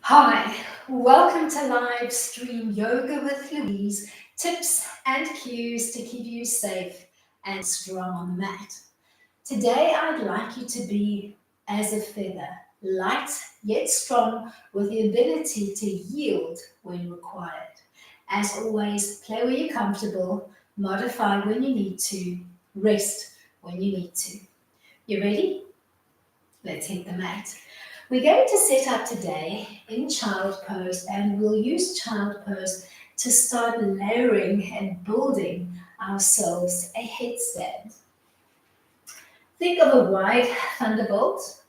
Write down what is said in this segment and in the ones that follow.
Hi, welcome to live stream yoga with Louise. Tips and cues to keep you safe and strong on the mat. Today, I'd like you to be as a feather, light yet strong, with the ability to yield when required. As always, play where you're comfortable, modify when you need to, rest when you need to. You ready? Let's hit the mat. We're going to set up today in child pose, and we'll use child pose to start layering and building ourselves a headstand. Think of a wide thunderbolt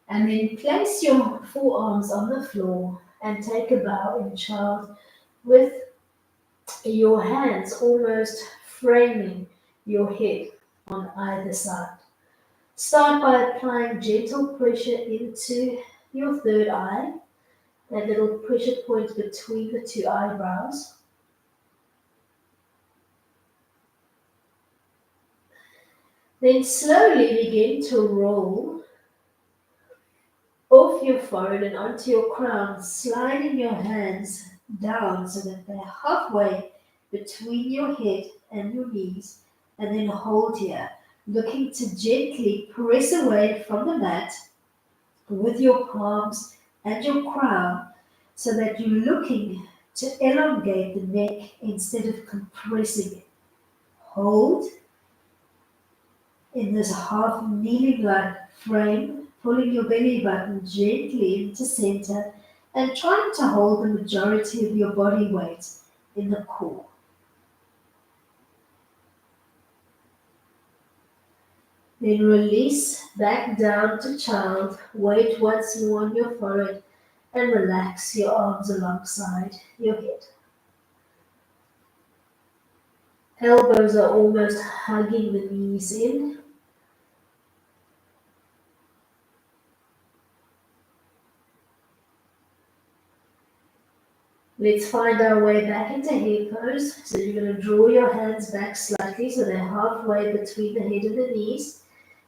and then place your forearms on the floor and take a bow in child with your hands almost framing your head on either side. Start by applying gentle pressure into your third eye, that little pressure point between the two eyebrows. Then slowly begin to roll off your forehead and onto your crown, sliding your hands down so that they're halfway between your head and your knees, and then hold here, looking to gently press away from the mat with your palms and your crown so that you're looking to elongate the neck instead of compressing it. Hold in this half kneeling like frame, pulling your belly button gently into center and trying to hold the majority of your body weight in the core. Then release back down to child, weight once more on your forehead, and relax your arms alongside your head. Elbows are almost hugging the knees in. Let's find our way back into head pose. So you're going to draw your hands back slightly so they're halfway between the head and the knees.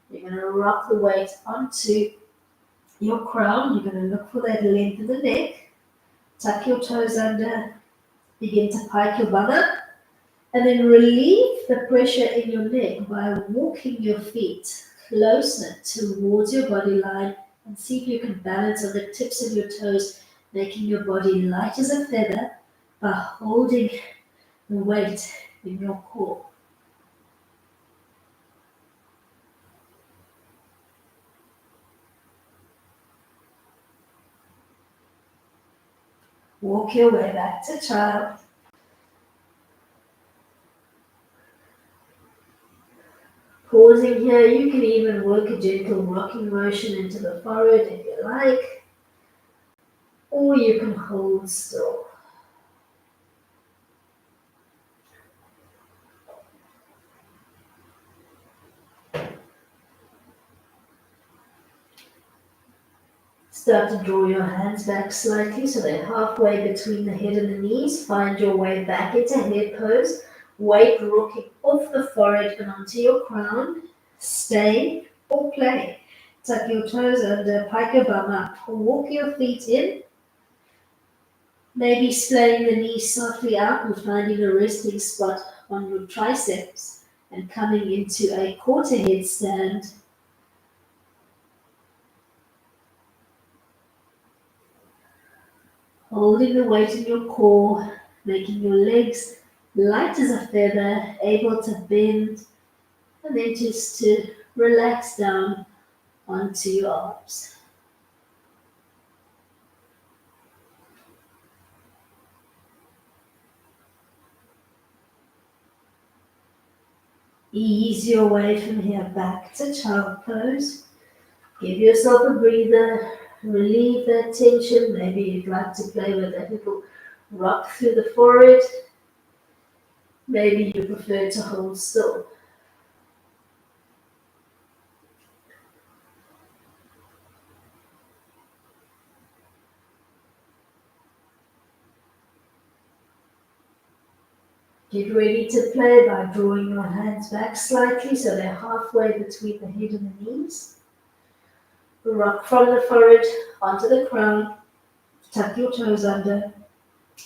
You're going to rock the weight onto your crown. You're going to look for that length in the neck. Tuck your toes under. Begin to pike your bum up. And then relieve the pressure in your neck by walking your feet closer towards your body line, and see if you can balance on the tips of your toes, making your body light as a feather by holding the weight in your core. Walk your way back to child. Pausing here, you can even work a gentle rocking motion into the forehead if you like, or you can hold still. Start to draw your hands back slightly so they're halfway between the head and the knees. Find your way back into head pose. Weight rocking off the forehead and onto your crown. Stay or play. Tuck your toes under, pike your bum up. Walk your feet in. Maybe splaying the knees softly out and finding a resting spot on your triceps and coming into a quarter headstand. Holding the weight in your core, making your legs light as a feather, able to bend, and then just to relax down onto your arms. Ease your way from here back to child pose. Give yourself a breather, relieve that tension. Maybe you'd like to play with that little rock through the forehead. Maybe you prefer to hold still. Get ready to play by drawing your hands back slightly so they're halfway between the head and the knees. Rock from the forehead onto the crown. Tuck your toes under,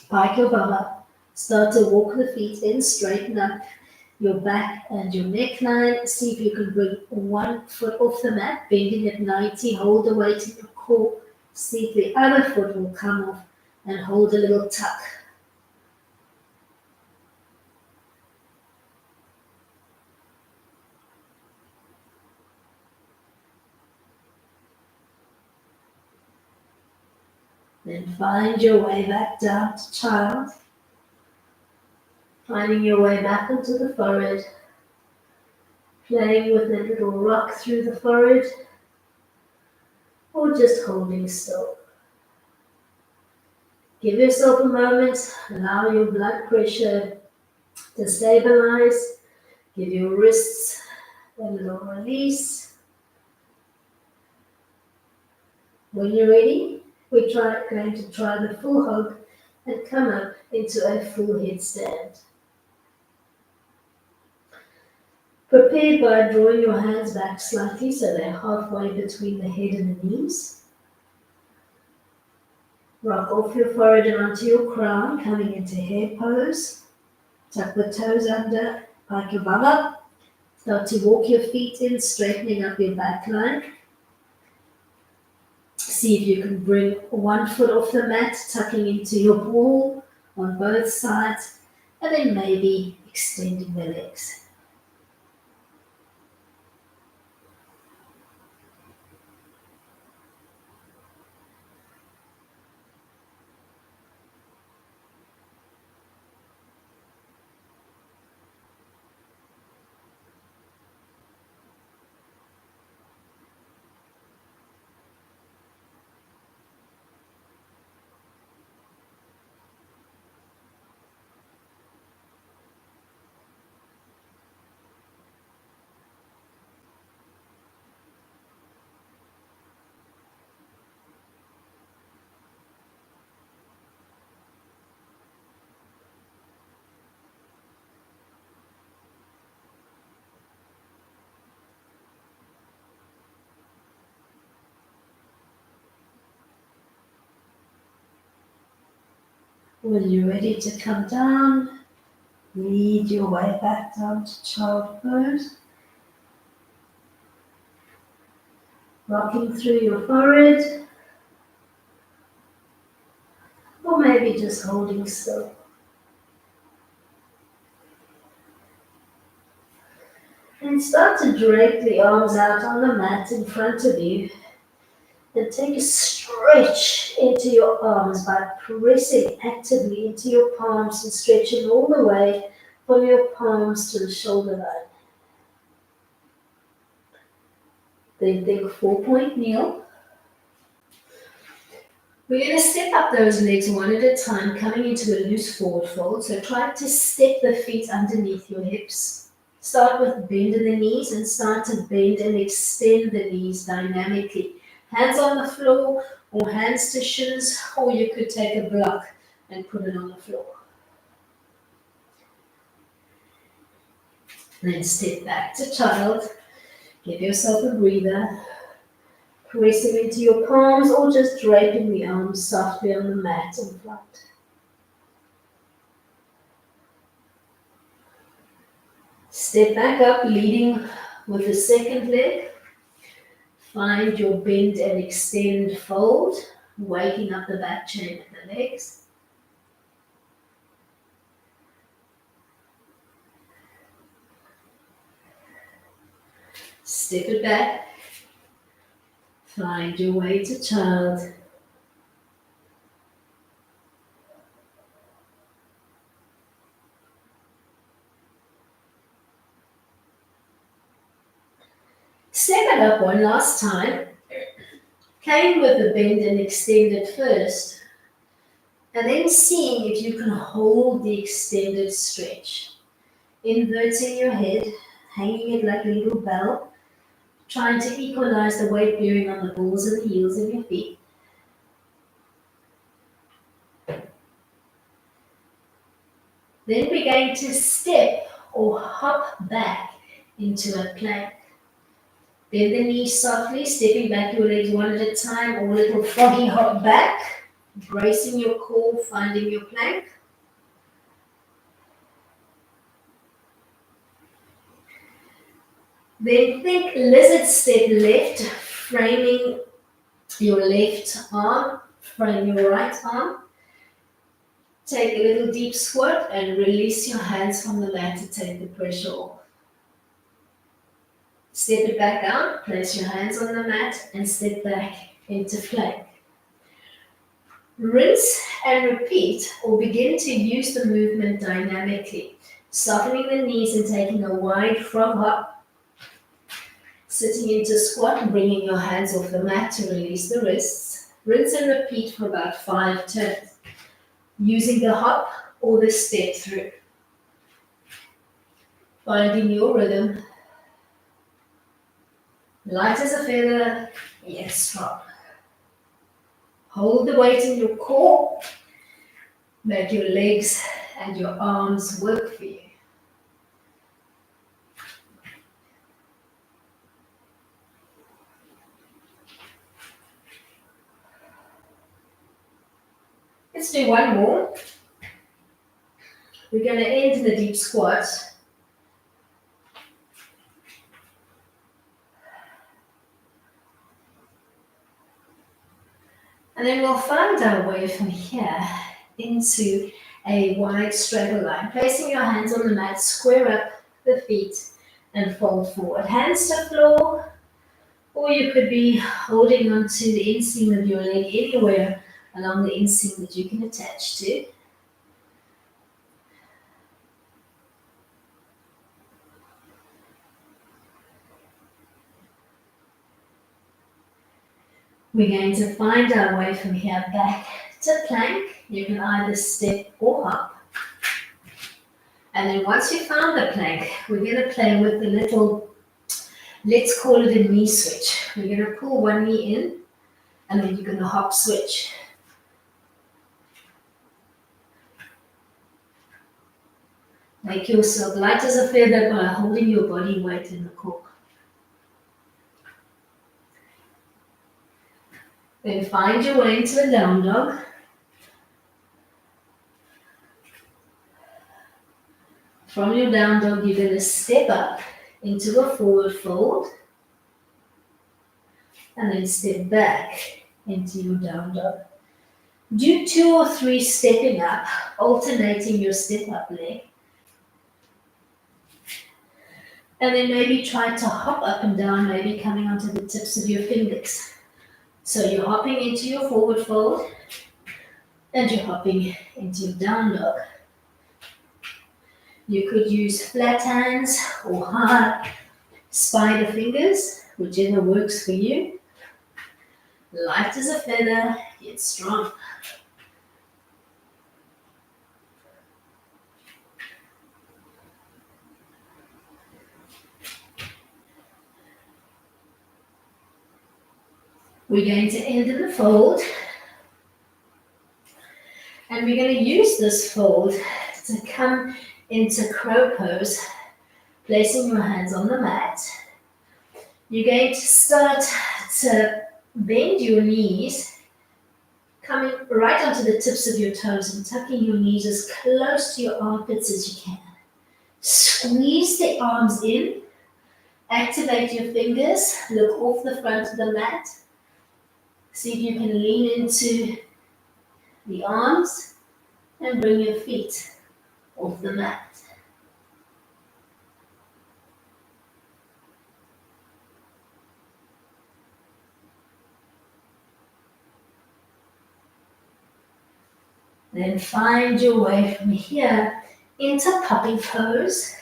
pike your bum up. Start to walk the feet in, straighten up your back and your neckline. See if you can bring one foot off the mat, bending at 90, hold the weight in your core. See if the other foot will come off and hold a little tuck. Then find your way back down to child. Finding your way back into the forehead. Playing with a little rock through the forehead. Or just holding still. Give yourself a moment. Allow your blood pressure to stabilize. Give your wrists a little release. When you're ready, we're going to try the full hug and come up into a full headstand. Prepare by drawing your hands back slightly so they're halfway between the head and the knees. Rock off your forehead and onto your crown, coming into head pose. Tuck the toes under, pike your bum up. Start to walk your feet in, straightening up your back line. See if you can bring one foot off the mat, tucking into your ball on both sides, and then maybe extending the legs. When you're ready to come down, lead your way back down to child pose. Rocking through your forehead, or maybe just holding still. And start to drape the arms out on the mat in front of you. And take a stretch into your arms by pressing actively into your palms and stretching all the way from your palms to the shoulder line. Then think 4-point kneel. We're going to step up those legs one at a time, coming into a loose forward fold. So try to step the feet underneath your hips. Start with bending the knees and start to bend and extend the knees dynamically. Hands on the floor, or hands to shins, or you could take a block and put it on the floor. Then step back to child. Give yourself a breather. Pressing into your palms or just draping the arms softly on the mat in front. Step back up, leading with the second leg. Find your bend and extend fold, waking up the back chain of the legs. Step it back. Find your way to child. Step it up one last time. Playing with the bend and extend it first. And then seeing if you can hold the extended stretch. Inverting your head, hanging it like a little bell. Trying to equalize the weight bearing on the balls and the heels of your feet. Then we're going to step or hop back into a plank. Bend the knees softly, stepping back your legs one at a time, or a little froggy hop back. Bracing your core, finding your plank. Then think lizard step left, framing your left arm, frame your right arm. Take a little deep squat and release your hands from the mat to take the pressure off. Step it back out, place your hands on the mat and step back into plank. Rinse and repeat, or begin to use the movement dynamically, softening the knees and taking a wide frog hop, sitting into squat and bringing your hands off the mat to release the wrists. Rinse and repeat for about 5 turns, using the hop or the step through. Finding your rhythm. Light as a feather, yet strong. Hold the weight in your core. Make your legs and your arms work for you. Let's do one more. We're going to end in the deep squat. And then we'll find our way from here into a wide straddle line. Placing your hands on the mat, square up the feet and fold forward. Hands to floor, or you could be holding onto the inseam of your leg anywhere along the inseam that you can attach to. We're going to find our way from here back to plank. You can either step or hop. And then once you've found the plank, we're going to play with the little, let's call it a knee switch. We're going to pull one knee in, and then you're going to hop switch. Make yourself light as a feather by holding your body weight in the core. Then find your way into a down dog. From your down dog, you're going to step up into a forward fold and then step back into your down dog. Do 2 or 3 stepping up, alternating your step up leg. And then maybe try to hop up and down, maybe coming onto the tips of your fingers. So you're hopping into your forward fold and you're hopping into your down dog. You could use flat hands or hard spider fingers, whichever works for you. Light as a feather, yet strong. We're going to end in the fold, and we're going to use this fold to come into crow pose, placing your hands on the mat. You're going to start to bend your knees, coming right onto the tips of your toes and tucking your knees as close to your armpits as you can. Squeeze the arms in, activate your fingers, look off the front of the mat. See if you can lean into the arms and bring your feet off the mat. Then find your way from here into puppy pose.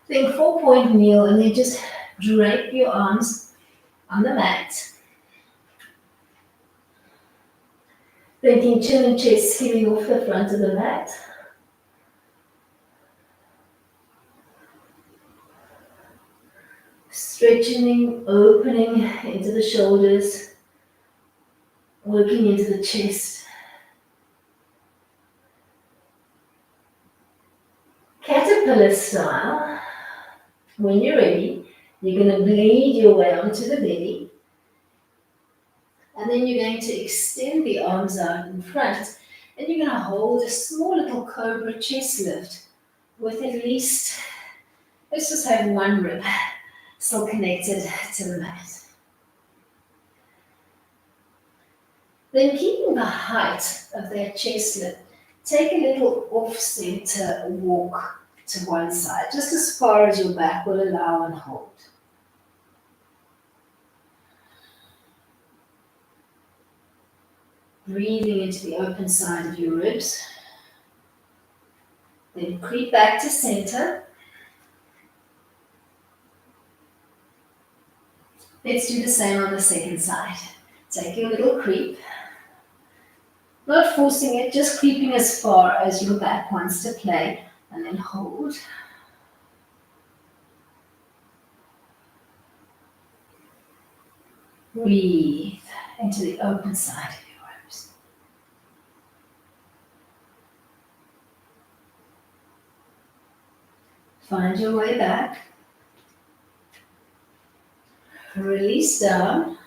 Think 4-point kneel and then just drape your arms on the mat. Thinking chin and chest skimming off the front of the mat. Stretching, opening into the shoulders, working into the chest. Caterpillar style. When you're ready, you're going to bleed your way onto the belly. And then you're going to extend the arms out in front, and you're going to hold a small little cobra chest lift with at least, let's just have one rib still connected to the mat. Then keeping the height of that chest lift, take a little off-center walk to one side, just as far as your back will allow and hold. Breathing into the open side of your ribs. Then creep back to center. Let's do the same on the second side. Take your little creep. Not forcing it, just creeping as far as your back wants to play, and then hold. Breathe into the open side of your ribs. Find your way back. Release down.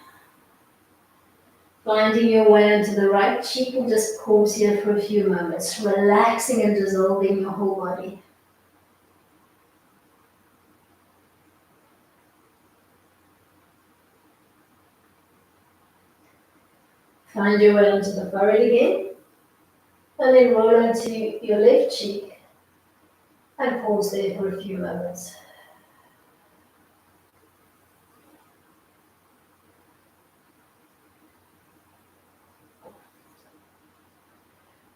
Finding your way into the right cheek, and just pause here for a few moments, relaxing and dissolving your whole body. Find your way onto the forehead again, and then roll onto your left cheek, and pause there for a few moments.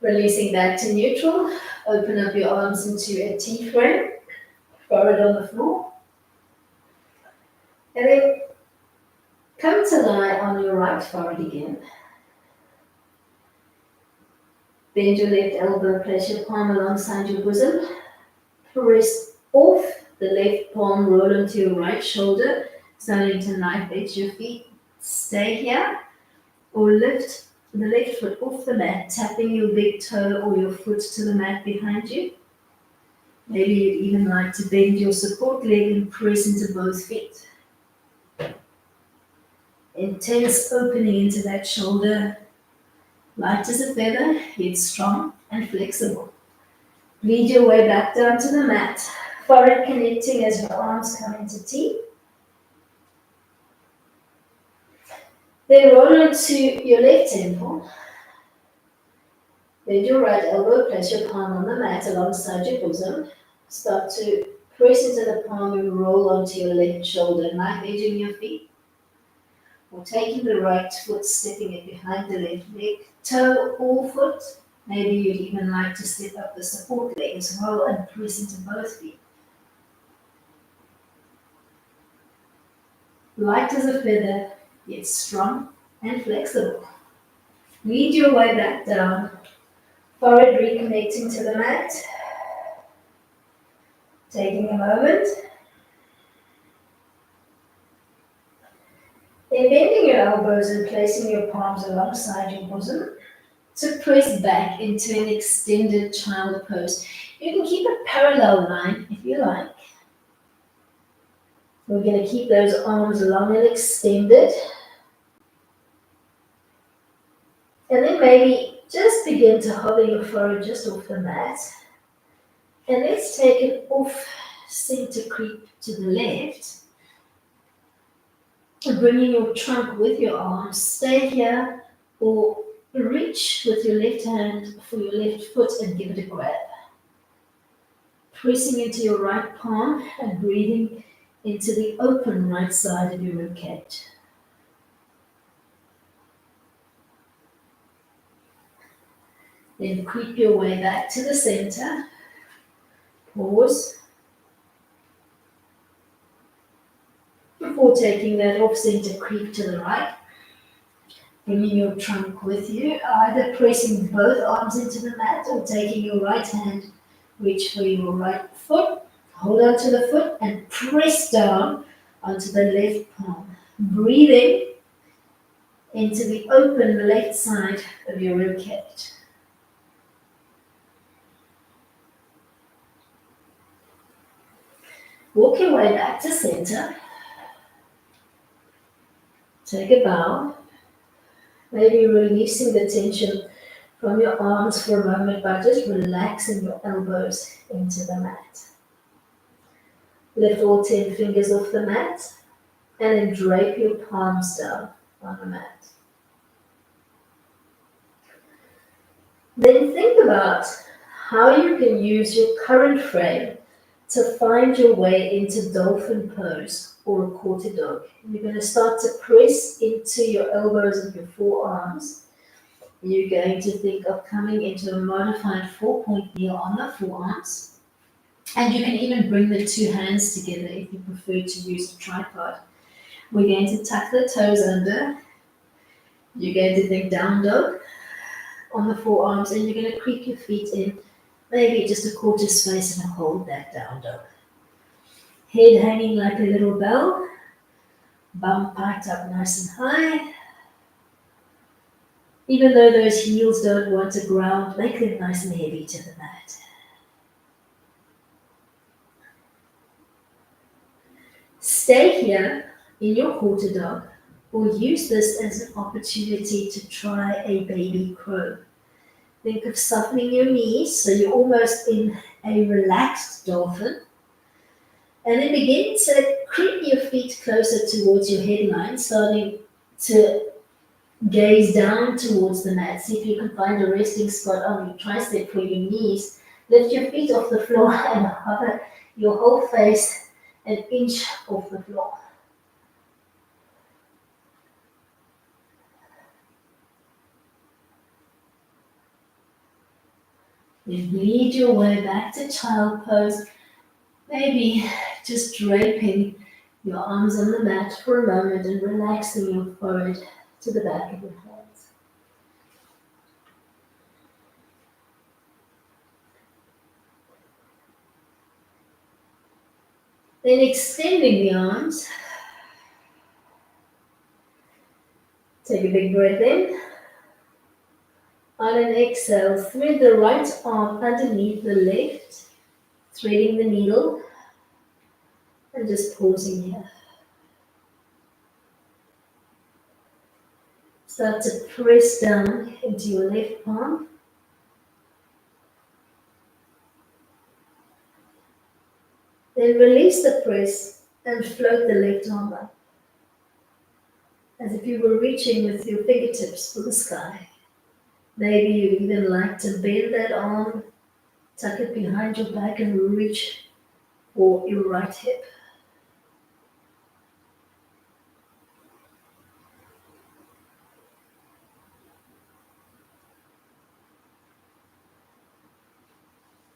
Releasing back to neutral, open up your arms into a T-frame, forehead on the floor, and then come to lie on your right forehead again. Bend your left elbow, place your palm alongside your bosom, press off the left palm, roll onto your right shoulder, starting to knife edge your feet. Stay here, or lift the left foot off the mat, tapping your big toe or your foot to the mat behind you. Maybe you'd even like to bend your support leg and press into both feet. Intense opening into that shoulder, light as a feather, yet strong and flexible. Lead your way back down to the mat, forehead connecting as your arms come into T. Then roll onto your left temple. Bend your right elbow, place your palm on the mat alongside your bosom. Start to press into the palm and roll onto your left shoulder, knife edging your feet. Or taking the right foot, stepping it behind the left leg, toe or foot. Maybe you'd even like to step up the support leg as well and press into both feet. Light as a feather, yet strong and flexible. Lead your way back down, forehead reconnecting to the mat. Taking a moment. Then bending your elbows and placing your palms alongside your bosom to press back into an extended child pose. You can keep a parallel line if you like. We're going to keep those arms long and extended. And then maybe just begin to hover your forehead just off the mat. And let's take an off-center creep to the left. And bringing your trunk with your arms. Stay here or reach with your left hand for your left foot and give it a grab. Pressing into your right palm and breathing into the open right side of your ribcage. Then creep your way back to the center. Pause. Before taking that off-center creep to the right, bringing your trunk with you, either pressing both arms into the mat or taking your right hand, reach for your right foot, hold on to the foot and press down onto the left palm. Breathing into the open left side of your ribcage. Walk your way back to center. Take a bow. Maybe releasing the tension from your arms for a moment by just relaxing your elbows into the mat. Lift all 10 fingers off the mat and then drape your palms down on the mat. Then think about how you can use your current frame to find your way into dolphin pose or a quarter dog. You're going to start to press into your elbows and your forearms. You're going to think of coming into a modified 4-point kneel on the forearms. And you can even bring the two hands together if you prefer to use a tripod. We're going to tuck the toes under. You're going to think down dog on the forearms, and you're going to creep your feet in, maybe just a quarter space, and hold that down dog. Head hanging like a little bell, bum piped up nice and high. Even though those heels don't want to ground, make them nice and heavy to the mat. Stay here in your quarter dog, or use this as an opportunity to try a baby crow. Think of softening your knees so you're almost in a relaxed dolphin. And then begin to creep your feet closer towards your headline, starting to gaze down towards the mat. See if you can find a resting spot on your tricep for your knees. Lift your feet off the floor and hover your whole face an inch off the floor. Then lead your way back to child pose. Maybe just draping your arms on the mat for a moment and relaxing your forehead to the back of your hands. Then extending the arms. Take a big breath in. On an exhale, thread the right arm underneath the left, threading the needle, and just pausing here. Start to press down into your left palm. Then release the press and float the left arm up, as if you were reaching with your fingertips for the sky. Maybe you'd even like to bend that arm, tuck it behind your back, and reach for your right hip.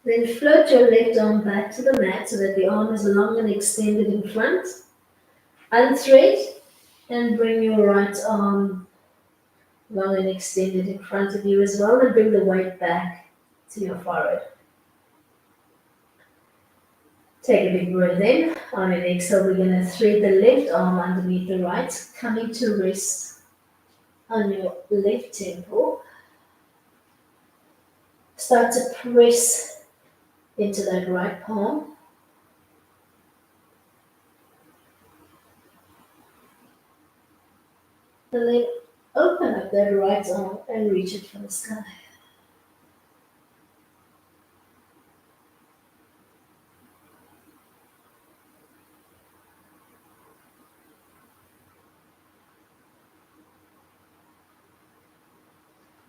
Then float your left arm back to the mat so that the arm is long and extended in front. Unthread and bring your right arm long and extended in front of you as well, and bring the weight back to your forehead. Take a big breath in. On an exhale, we're going to thread the left arm underneath the right, coming to rest on your left temple. Start to press into that right palm. And then open up that right arm and reach it for the sky.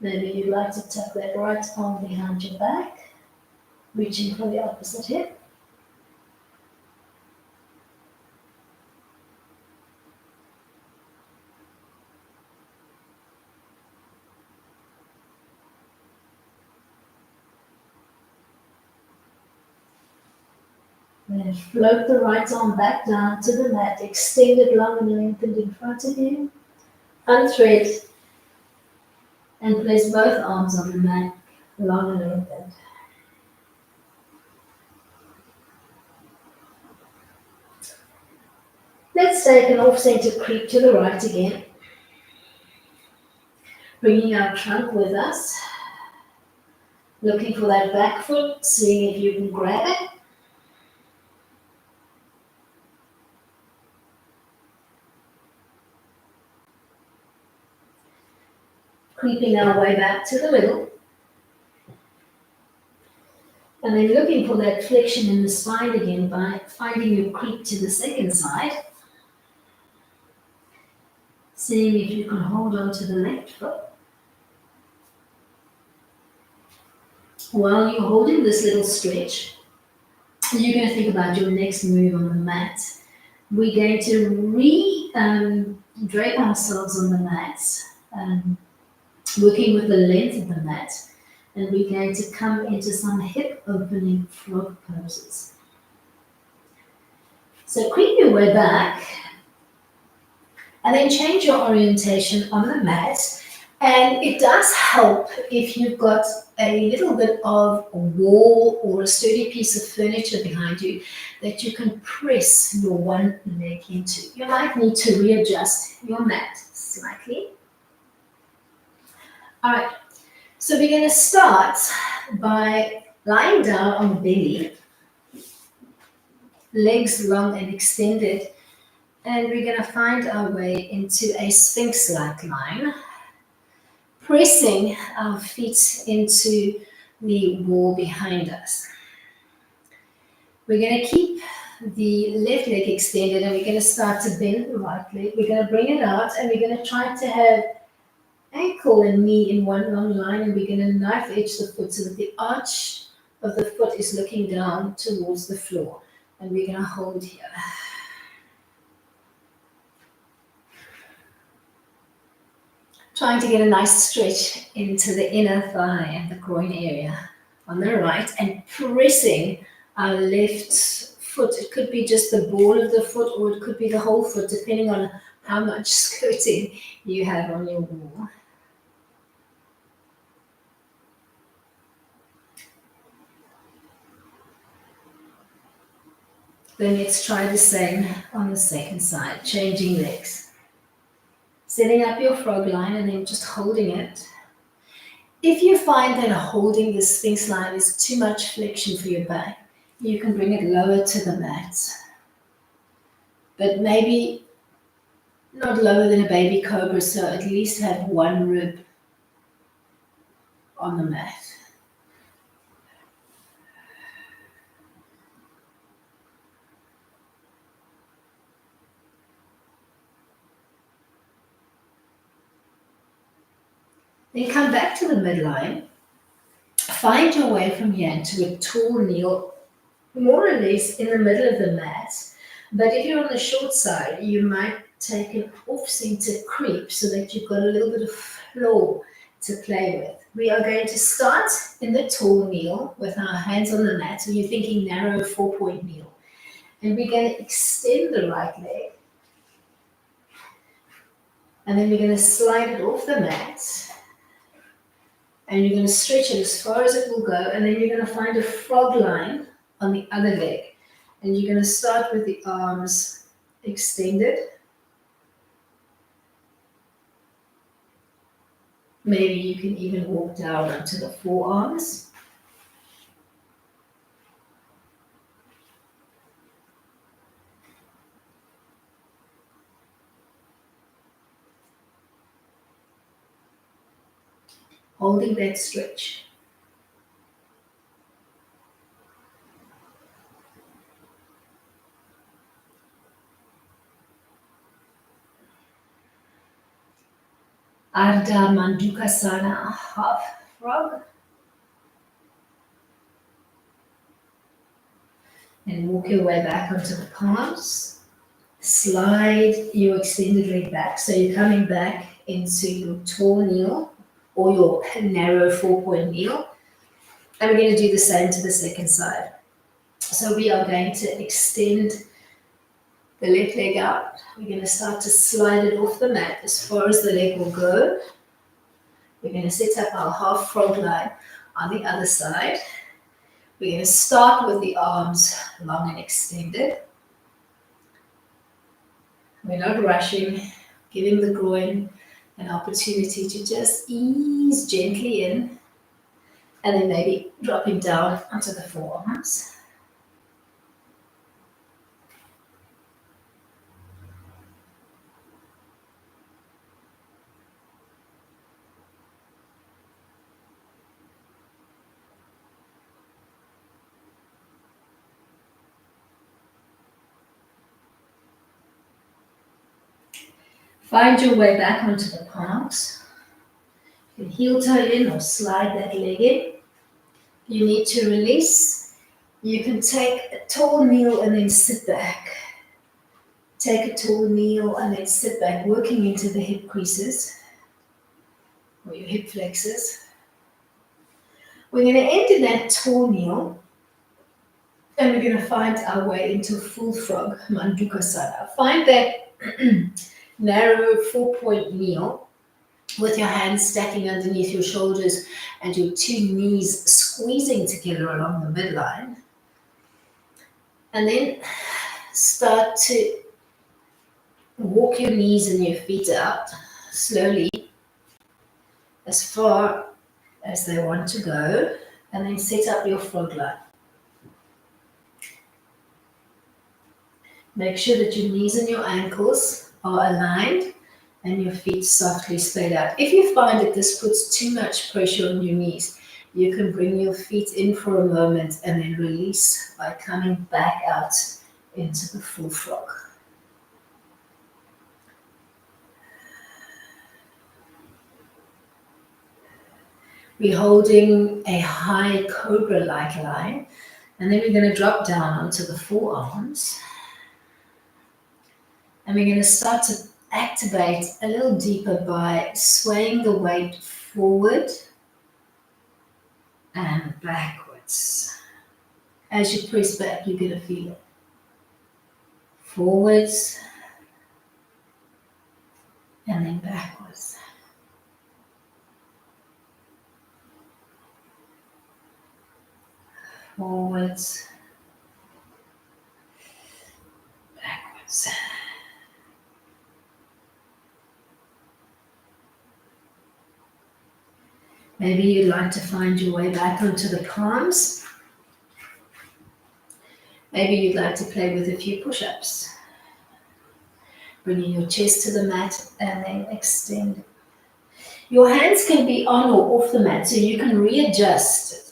Maybe you'd like to tuck that right arm behind your back, reaching for the opposite hip. Then float the right arm back down to the mat, extend it long and lengthened in front of you. Unthread and place both arms on the mat, long and lengthened. Let's take an off-center creep to the right again. Bringing our trunk with us. Looking for that back foot, seeing if you can grab it. creeping our way back to the middle. And then looking for that flexion in the spine again by finding your creep to the second side. Seeing if you can hold on to the left foot. While you're holding this little stretch, you're going to think about your next move on the mat. We're going to drape ourselves on the mat, working with the length of the mat, and we're going to come into some hip opening frog poses. So creep your way back, and then change your orientation on the mat. And it does help if you've got a little bit of a wall or a sturdy piece of furniture behind you that you can press your one leg into. You might need to readjust your mat slightly. All right, so we're going to start by lying down on the belly, legs long and extended, and we're going to find our way into a sphinx-like line, pressing our feet into the wall behind us. We're going to keep the left leg extended, and we're going to start to bend the right leg. We're going to bring it out, and we're going to try to have ankle and knee in one long line, and we're going to knife edge the foot so that the arch of the foot is looking down towards the floor. And we're going to hold here. Trying to get a nice stretch into the inner thigh and the groin area on the right, and pressing our left foot. It could be just the ball of the foot, or it could be the whole foot, depending on how much skirting you have on your wall. Then let's try the same on the second side, changing legs. Setting up your frog line and then just holding it. If you find that holding this sphinx line is too much flexion for your back, you can bring it lower to the mat. But maybe not lower than a baby cobra, so at least have one rib on the mat. Then come back to the midline. Find your way from here into a tall kneel, more or less in the middle of the mat. But if you're on the short side, you might take an off-center creep so that you've got a little bit of floor to play with. We are going to start in the tall kneel with our hands on the mat. So you're thinking narrow 4-point kneel. And we're going to extend the right leg. And then we're going to slide it off the mat. And you're going to stretch it as far as it will go, and then you're going to find a frog line on the other leg. And you're going to start with the arms extended. Maybe you can even walk down onto the forearms. Holding that stretch. Ardha Mandukasana, half frog. And walk your way back onto the palms. Slide your extended leg back. So you're coming back into your tall kneel or your narrow 4-point kneel. And we're going to do the same to the second side. So we are going to extend the left leg out. We're going to start to slide it off the mat as far as the leg will go. We're going to set up our half frog line on the other side. We're going to start with the arms long and extended. We're not rushing, giving the groin an opportunity to just ease gently in, and then maybe dropping down onto the forearms. Find your way back onto the palms. You can heel toe in or slide that leg in. You need to release. You can take a tall kneel and then sit back. Take a tall kneel and then sit back, working into the hip creases or your hip flexors. We're going to end in that tall kneel and we're going to find our way into a full frog, Mandukasana. Find that narrow 4-point kneel with your hands stacking underneath your shoulders and your two knees squeezing together along the midline. And then start to walk your knees and your feet out slowly as far as they want to go, and then set up your frog line. Make sure that your knees and your ankles are aligned and your feet softly splayed out. If you find that this puts too much pressure on your knees, you can bring your feet in for a moment and then release by coming back out into the full frog. We're holding a high cobra-like line, and then we're going to drop down onto the forearms. And we're going to start to activate a little deeper by swaying the weight forward and backwards. As you press back, you're going to feel it. Forwards and then backwards. Forwards, backwards. Maybe you'd like to find your way back onto the palms. Maybe you'd like to play with a few push-ups. Bringing your chest to the mat and then extend. Your hands can be on or off the mat, so you can readjust it.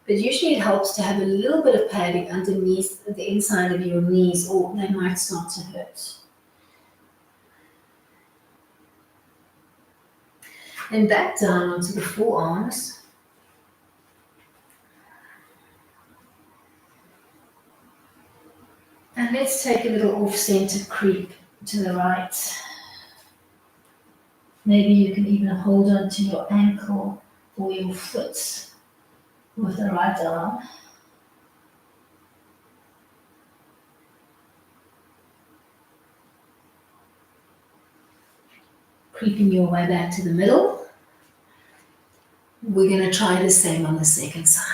But usually it helps to have a little bit of padding underneath the inside of your knees, or they might start to hurt. And back down onto the forearms. And let's take a little off-center creep to the right. Maybe you can even hold on to your ankle or your foot with the right arm. Creeping your way back to the middle. We're going to try the same on the second side.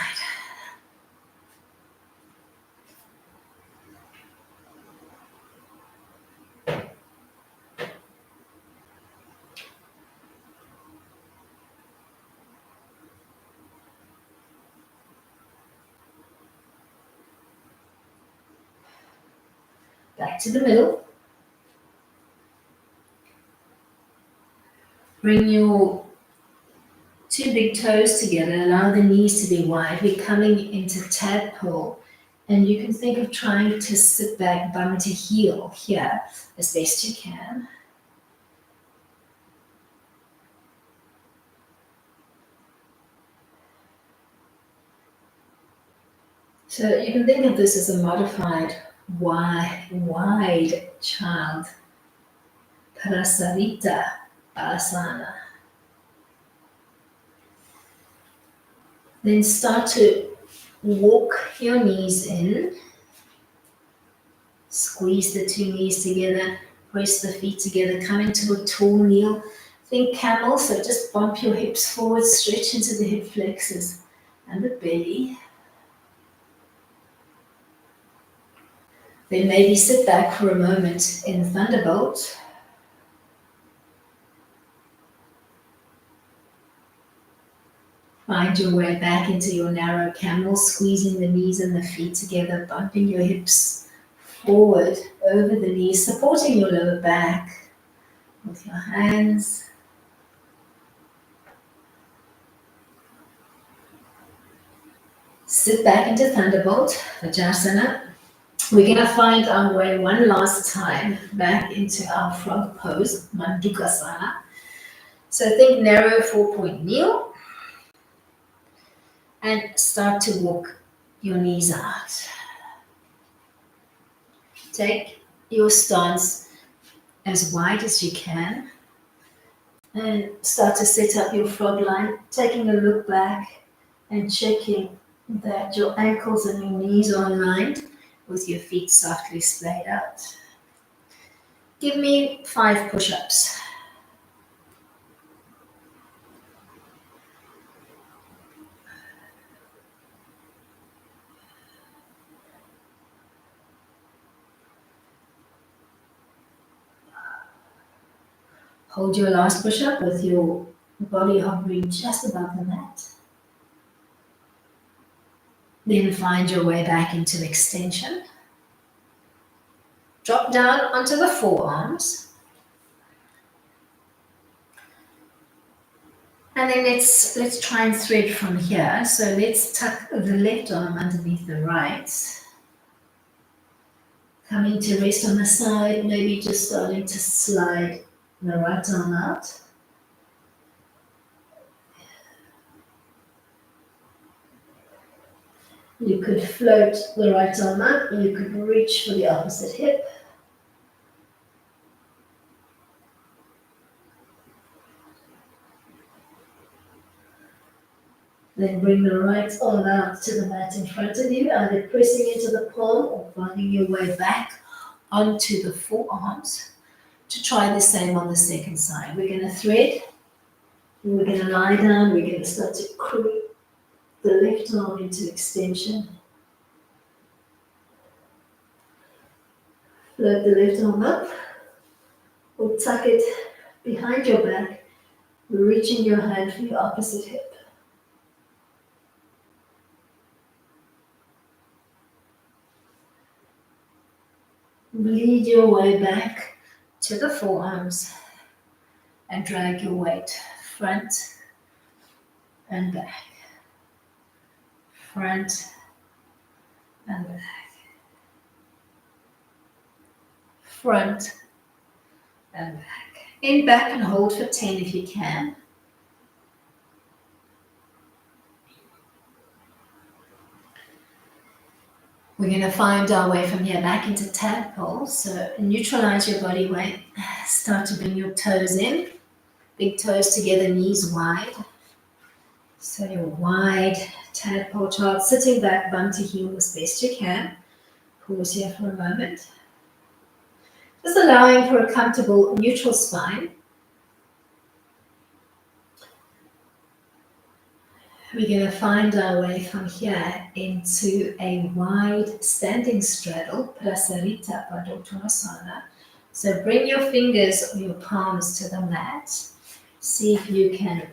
Back to the middle. Bring your two big toes together. Allow the knees to be wide. We're coming into tadpole. And you can think of trying to sit back, bum to heel here as best you can. So you can think of this as a modified wide child. Prasarita asana. Then start to walk your knees in. Squeeze the two knees together. Press the feet together. Come into a tall kneel. Think camel, so just bump your hips forward. Stretch into the hip flexors and the belly. Then maybe sit back for a moment in Thunderbolt. Find your way back into your narrow camel, squeezing the knees and the feet together, bumping your hips forward over the knees, supporting your lower back with your hands. Sit back into Thunderbolt, Vajrasana. We're going to find our way one last time back into our frog pose, Mandukasana. So think narrow 4-point kneel and start to walk your knees out. Take your stance as wide as you can and start to set up your frog line, taking a look back and checking that your ankles and your knees are aligned with your feet softly splayed out. Give me 5 push-ups. Hold your last push-up with your body hovering just above the mat. Then find your way back into extension. Drop down onto the forearms. And then let's try and thread from here. So let's tuck the left arm underneath the right. Coming to rest on the side, maybe just starting to slide the right arm out. You could float the right arm up, you could reach for the opposite hip. Then bring the right arm out to the mat in front of you, either pressing into the palm or finding your way back onto the forearms to try the same on the second side. We're going to thread, and we're going to lie down, we're going to start to creep the left arm into extension. Float the left arm up, or tuck it behind your back, reaching your hand for your opposite hip. Lead your way back to the forearms and drag your weight front and back, front and back, front and back. In back and hold for 10 if you can. We're going to find our way from here back into tadpole. So neutralize your body weight. Start to bring your toes in. Big toes together, knees wide. So your wide tadpole chart, sitting back, bum to heel as best you can. Pause here for a moment. Just allowing for a comfortable neutral spine. We're going to find our way from here into a wide standing straddle, Prasarita Padottanasana. So bring your fingers or your palms to the mat. See if you can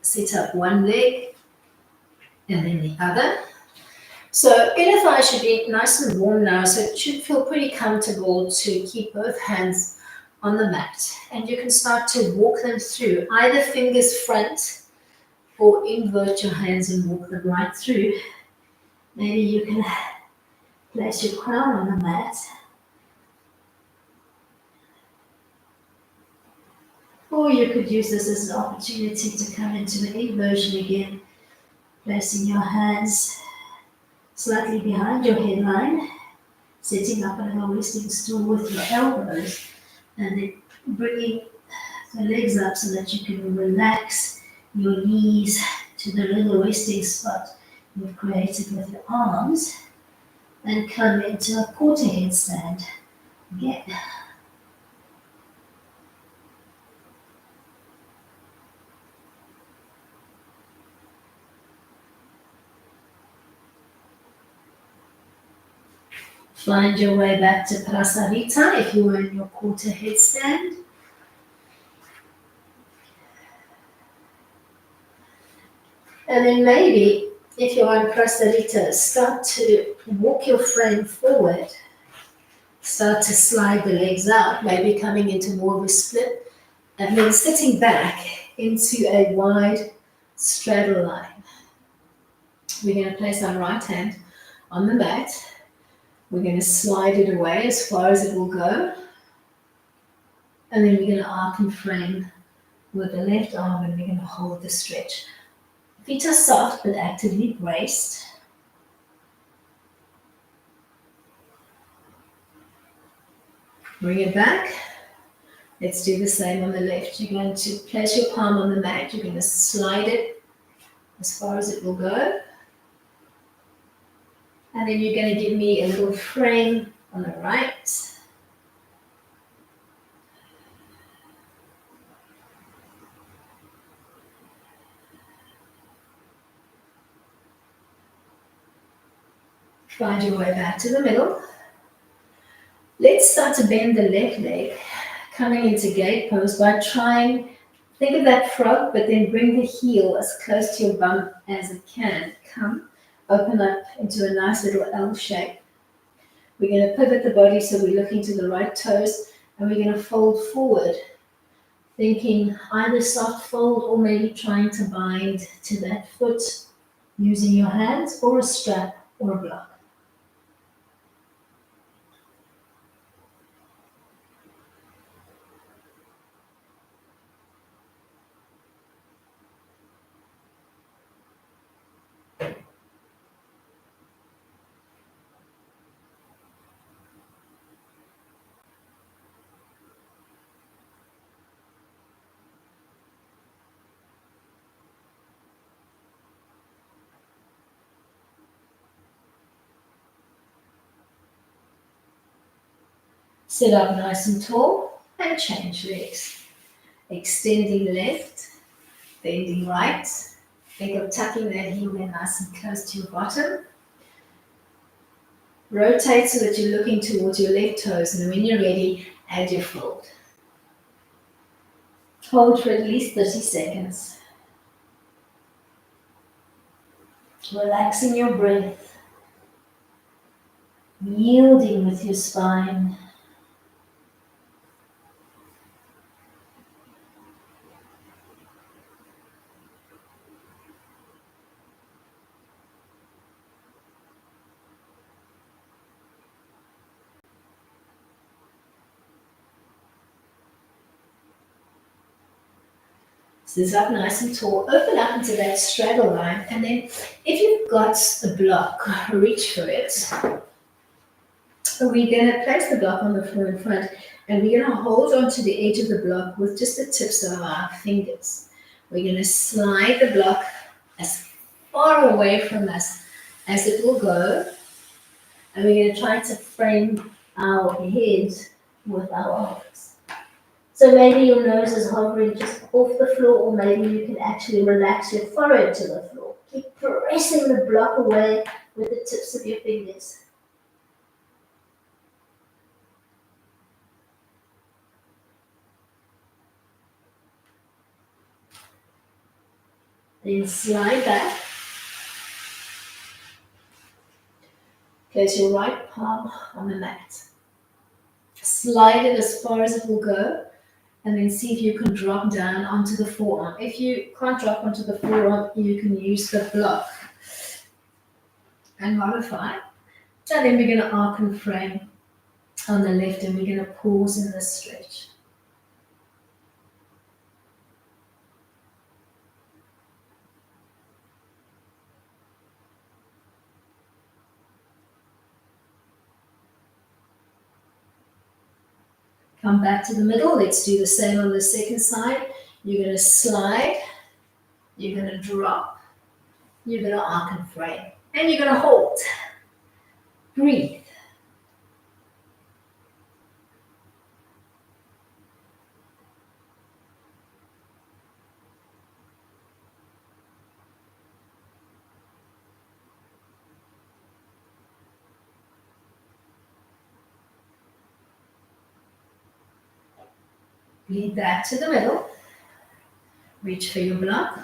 sit up one leg and then the other. So inner thigh should be nice and warm now, so it should feel pretty comfortable to keep both hands on the mat. And you can start to walk them through, either fingers front or invert your hands and walk them right through. Maybe you can place your crown on the mat. Or you could use this as an opportunity to come into an inversion again, placing your hands slightly behind your headline, setting up a little resting stool with your elbows, and then bringing the legs up so that you can relax your knees to the little resting spot you've created with your arms, and come into a quarter headstand again. Find your way back to Prasarita if you were in your quarter headstand. And then maybe, if you're on Prasarita, start to walk your frame forward. Start to slide the legs out, maybe coming into more of a split. And then sitting back into a wide straddle line. We're going to place our right hand on the mat. We're going to slide it away as far as it will go. And then we're going to arc and frame with the left arm, and we're going to hold the stretch. Feet are soft but actively braced. Bring it back. Let's do the same on the left. You're going to place your palm on the mat. You're going to slide it as far as it will go. And then you're going to give me a little frame on the right. Find your way back to the middle. Let's start to bend the left leg, coming into gate pose by trying, think of that frog, but then bring the heel as close to your bum as it can. Come, open up into a nice little L shape. We're going to pivot the body so we're looking to the right toes, and we're going to fold forward, thinking either soft fold or maybe trying to bind to that foot using your hands or a strap or a block. Sit up nice and tall and change legs. Extending left, bending right. Think of tucking that heel in nice and close to your bottom. Rotate so that you're looking towards your left toes, and when you're ready, add your fold. Hold for at least 30 seconds. Relaxing your breath. Yielding with your spine. Sit up nice and tall. Open up into that straddle line, and then if you've got a block, reach for it. We're going to place the block on the floor in front, and we're going to hold onto the edge of the block with just the tips of our fingers. We're going to slide the block as far away from us as it will go, and we're going to try to frame our head with our arms. So maybe your nose is hovering just off the floor, or maybe you can actually relax your forehead to the floor. Keep pressing the block away with the tips of your fingers. Then slide back. Place your right palm on the mat. Slide it as far as it will go, and then see if you can drop down onto the forearm. If you can't drop onto the forearm, you can use the block and modify. And then we're going to arc and frame on the left, and we're going to pause in this stretch. Come back to the middle. Let's do the same on the second side. You're going to slide, you're going to drop, you're going to arc and frame, and you're going to hold. Breathe. Lead back to the middle. Reach for your block.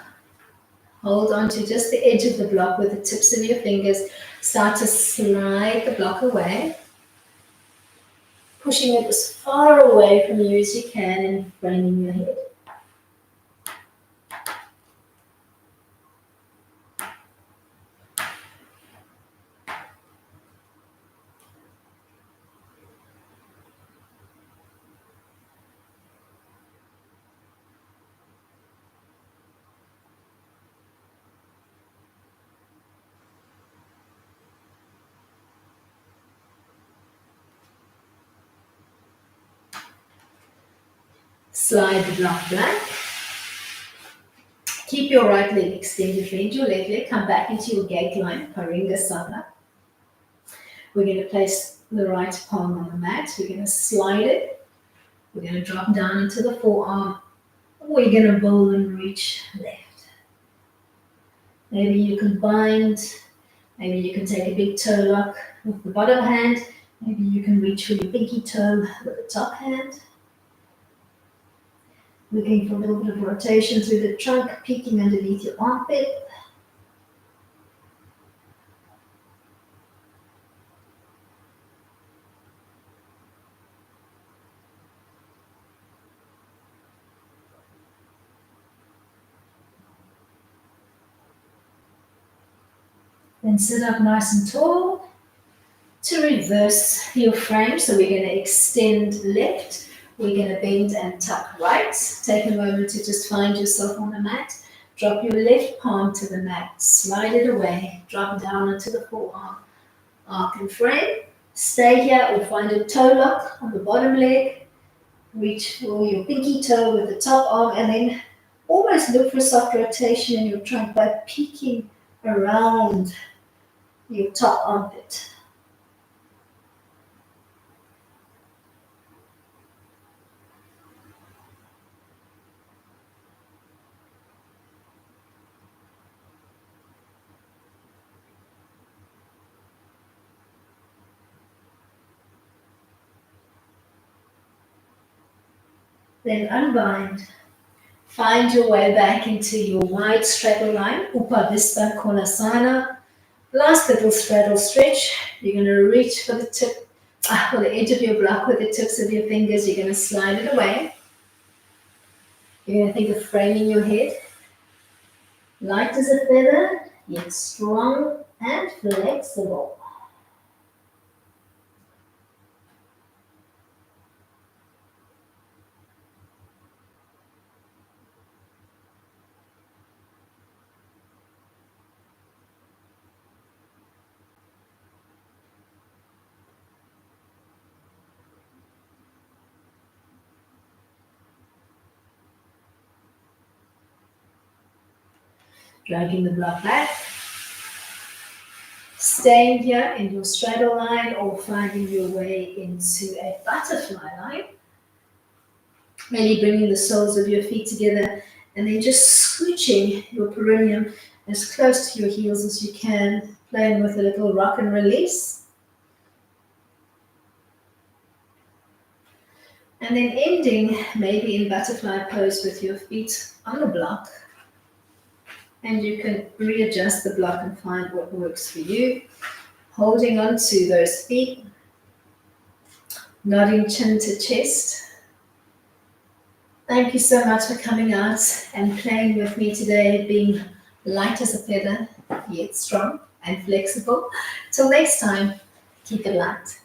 Hold on to just the edge of the block with the tips of your fingers. Start to slide the block away, pushing it as far away from you as you can and framing your head. Slide the block back. Keep your right leg extended, bend your left leg, come back into your gate line, Paringasana. We're going to place the right palm on the mat. We're going to slide it. We're going to drop down into the forearm. We're going to bowl and reach left. Maybe you can bind. Maybe you can take a big toe lock with the bottom hand. Maybe you can reach for your pinky toe with the top hand. Looking for a little bit of rotation through the trunk, peeking underneath your armpit. Then sit up nice and tall. To reverse your frame, so we're going to extend left. We're going to bend and tuck right. Take a moment to just find yourself on the mat. Drop your left palm to the mat. Slide it away. Drop down onto the forearm. Arc and frame. Stay here or find a toe lock on the bottom leg. Reach for your pinky toe with the top arm and then almost look for soft rotation in your trunk by peeking around your top armpit. Then unbind. Find your way back into your wide straddle line, Upavista Konasana. Last little straddle stretch. You're going to reach for the tip, for the edge of your block with the tips of your fingers. You're going to slide it away. You're going to think of framing your head. Light as a feather, yet strong and flexible. Dragging the block back. Staying here in your straddle line or finding your way into a butterfly line. Maybe bringing the soles of your feet together and then just scooching your perineum as close to your heels as you can, playing with a little rock and release. And then ending maybe in butterfly pose with your feet on the block. And you can readjust the block and find what works for you. Holding on to those feet. Nodding chin to chest. Thank you so much for coming out and playing with me today, being light as a feather, yet strong and flexible. Till next time, keep it light.